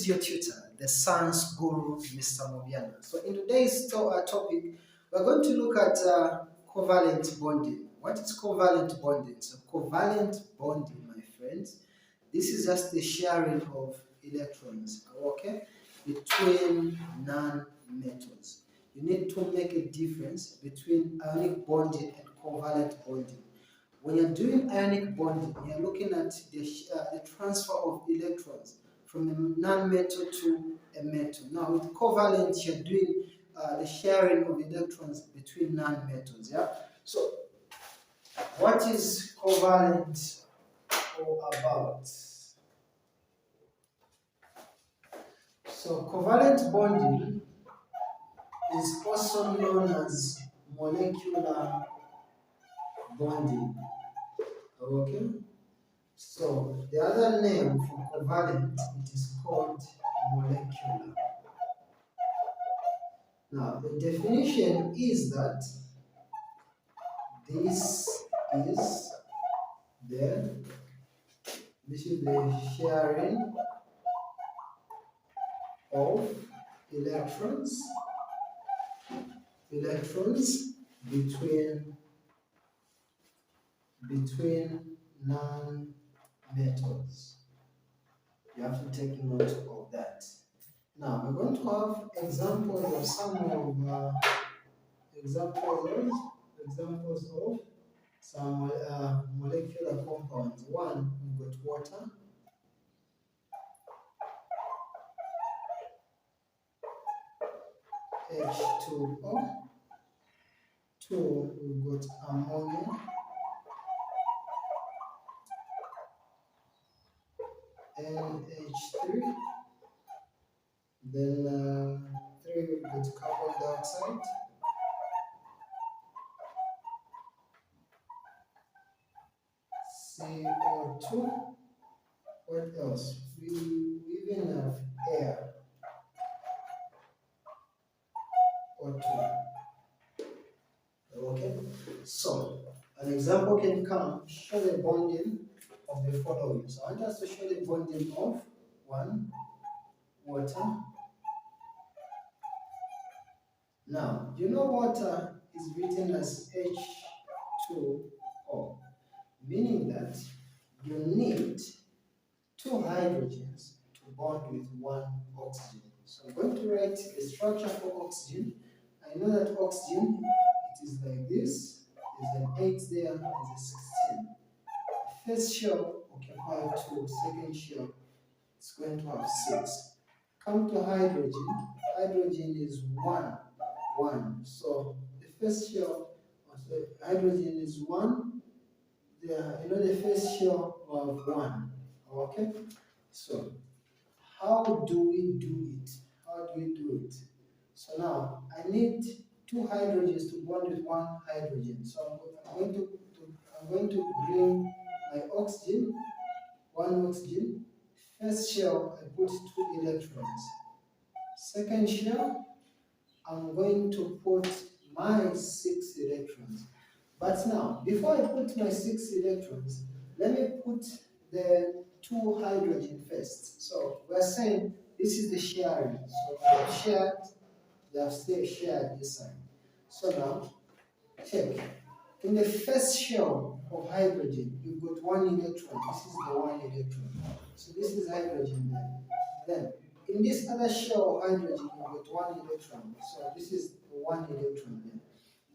is your tutor, the science guru, Mr. Mobiana. So in today's topic, we're going to look at covalent bonding. What is covalent bonding? So covalent bonding, my friends, this is just the sharing of electrons, okay, between non-metals. You need to make a difference between ionic bonding and covalent bonding. When you're doing ionic bonding, you're looking at the transfer of electrons from a non-metal to a metal. Now, with covalent, you're doing the sharing of electrons between non-metals. Yeah. So, what is covalent all about? So, covalent bonding is also known as molecular bonding. Okay. So the other name for covalent, it is called molecular. Now the definition is that this is the sharing of electrons between non-metals. You have to take note of that. Now we're going to have examples of some molecular compounds. One, we've got water. H2O. Two, we've got ammonia. NH3. Then three, we've got carbon dioxide. CO2. What else? We even have air. O2. Okay. So an example can come, show the bonding of the following. So I want us to show the bonding of one, water. Now, you know water is written as H2O, meaning that you need two hydrogens to bond with one oxygen. So I'm going to write the structure for oxygen. I know that oxygen, it is like this. There's an 8 there, there's a 16. The first shell occupies 2, second shell is going to have 6. Come to hydrogen. Hydrogen is 1. So the first shell, so hydrogen is 1. The first shell of 1. Okay? So how do we do it? So now I need two hydrogens to bond with one hydrogen. So I'm going to bring my oxygen, one oxygen. First shell, I put 2 electrons. Second shell, I'm going to put my 6 electrons. But now, before I put my 6 electrons, let me put the 2 hydrogen first. So we're saying this is the sharing. So they have still shared this side. So now, check. In the first shell of hydrogen, you've got 1 electron. This is the 1 electron. So this is hydrogen there. Then, in this other shell of hydrogen, you've got 1 electron. So this is the 1 electron there.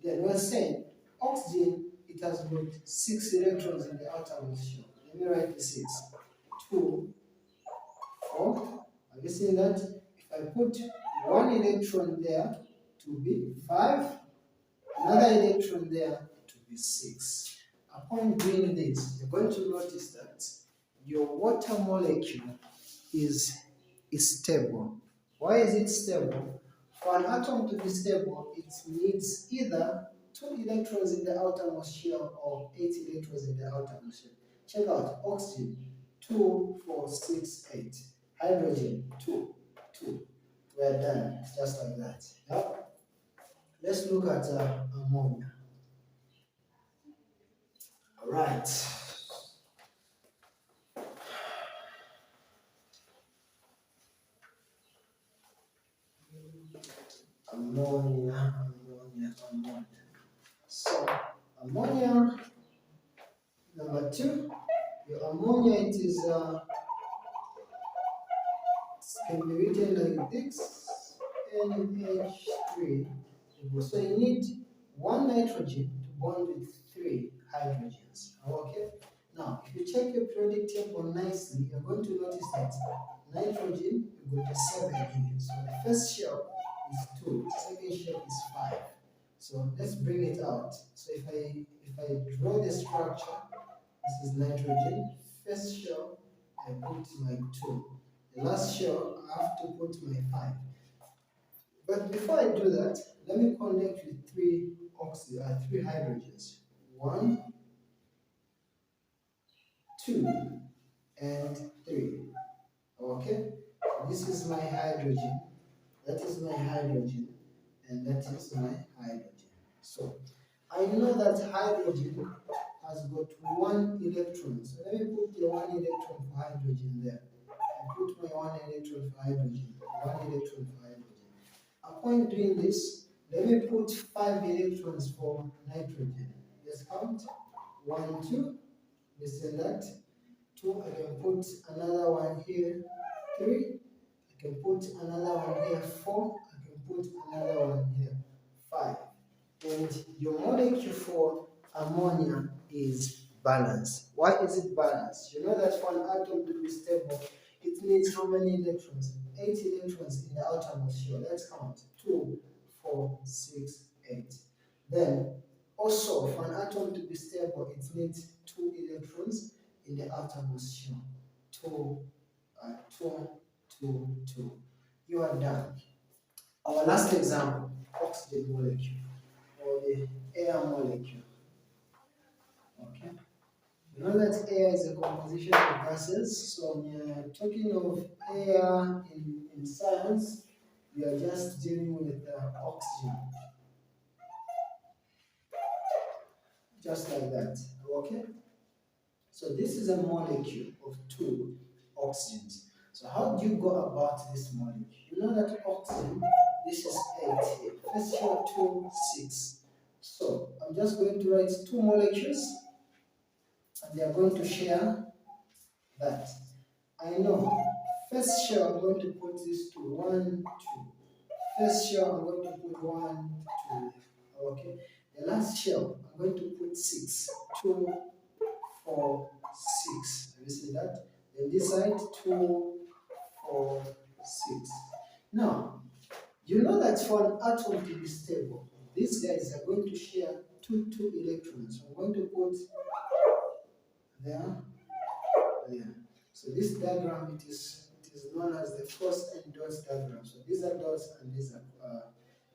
Then we're saying oxygen, it has got 6 electrons in the outermost shell. Let me write the 6. 2, 4. Have you seen that? If I put 1 electron there, to be 5. Another electron there, to be 6. Upon doing this, you're going to notice that your water molecule is stable. Why is it stable? For an atom to be stable, it needs either 2 electrons in the outermost shell or 8 electrons in the outermost shell. Check out oxygen, 2, 4, 6, 8. Hydrogen, 2, 2. We're done, just like that. Yep. Let's look at ammonia. All right. ammonia. Number 2, your ammonia, it is can be written like this, NH3. So you need 1 nitrogen to bond with 3 hydrogens. Okay? Now, if you check your periodic table nicely, you're going to notice that nitrogen, you got 7 here. So the first shell is 2, second shell is 5. So let's bring it out. So if I draw the structure, this is nitrogen. First shell, I put my 2. The last shell, I have to put my 5. But before I do that, let me connect with 3 hydrogens. 1, 2, and 3. Okay? This is my hydrogen. That is my hydrogen. And that is my hydrogen. So I know that hydrogen has got 1 electron. So let me put the 1 electron for hydrogen there. I put my 1 electron for hydrogen. 1 electron for hydrogen. Upon doing this, let me put 5 electrons for nitrogen. Let's count. 1, 2. Listen that. 2. I can put another one here. 3. I can put another one here. 4. I can put another one here. 5. And your molecule for ammonia is balanced. Why is it balanced? You know that for an atom to be stable, it needs how many electrons? 8 electrons in the outermost shell. Let's count. 2, 4, 6, 8. Then, also, for an atom to be stable, it needs 2 electrons in the outermost shell. 2, 2, 2, 2. You are done. Our last example, oxygen molecule, or the air molecule. Okay. You know that air is a composition of gases, so when you're talking of air in science, we are just dealing with oxygen. Just like that. Okay? So this is a molecule of 2 oxygens. So how do you go about this molecule? You know that oxygen, this is 8 here. First shell 2, 6. So I'm just going to write 2 molecules, and they are going to share that. I know. First shell, I'm going to put this to 1, 2. First shell, I'm going to put 1, 2. Okay. The last shell, I'm going to put 6. 2, 4, 6. Have you seen that? Then this side, 2, 4, 6. Now, you know that for an atom to be stable, these guys are going to share 2 electrons. So I'm going to put there. So this diagram, it is known as the cross and dots diagram. So these are dots and these are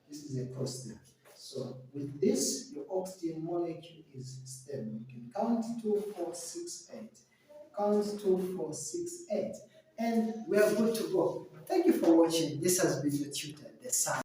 this is a cross there. So with this, your oxygen molecule is stable. You can count 2, 4, 6, 8. Count 2, 4, 6, 8. And we are good to go. Thank you for watching. This has been your tutor, the Sun.